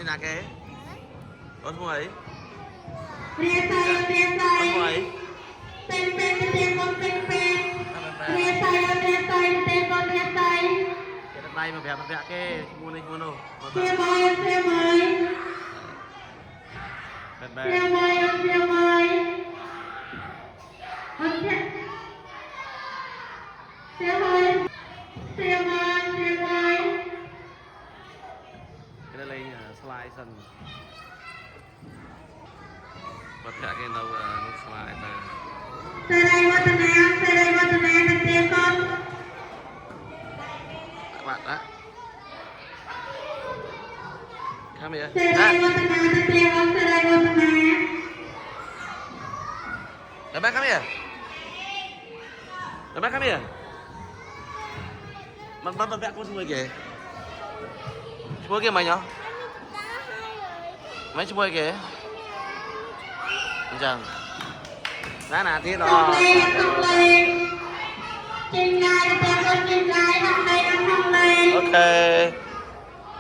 nhà kế con mua ấy រៀនទៅរៀនទៅ con mua ấy ពេញពេញទៅកូនពេញពេញរៀនទៅរៀនទៅទៅកូនរៀនទៅ cái đất này mà vẽ kế mua này mua đâu ព្រាមហើយព្រាមហើយ bè ព្រាមហើយព្រាមហើយអត់ទេព្រាមហើយព្រាមហើយព្រាមហើយ cái đây là slide sân bật vẽ cái đâu nó slide từ សេរីវឌ្ឍនាសេរីវឌ្ឍនាទៅទៀតកូន các bạn đã come here សេរីវឌ្ឍនាទៅទៀតកូនសេរីវឌ្ឍនា Đứa bé come here đứa bé come here bắn vẽ con chui kìa chui kìa mày nhở mấy chui kìa chẳng đá nào tí đó ต้องเลงចេញងាយទៅកូនចេញងាយដល់đâyដល់លេង ok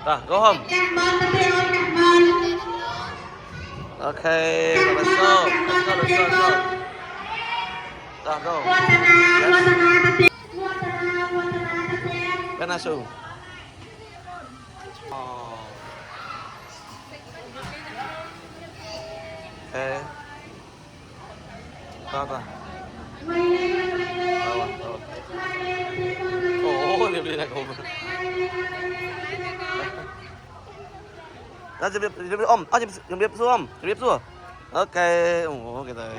rồi go home ចាក់បនទៅទៀតអូនចាក់បន ok let's go let's go let's go let's go rồi go វឌ្ឍនាវឌ្ឍនាទៅទៀតវឌ្ឍនាវឌ្ឍនាទៅទៀត bên nào xuống ok to to មិនលេងមិនលេង ồ liệp đi này cùng ra chụp ôm chụp xuống ok ồ cái này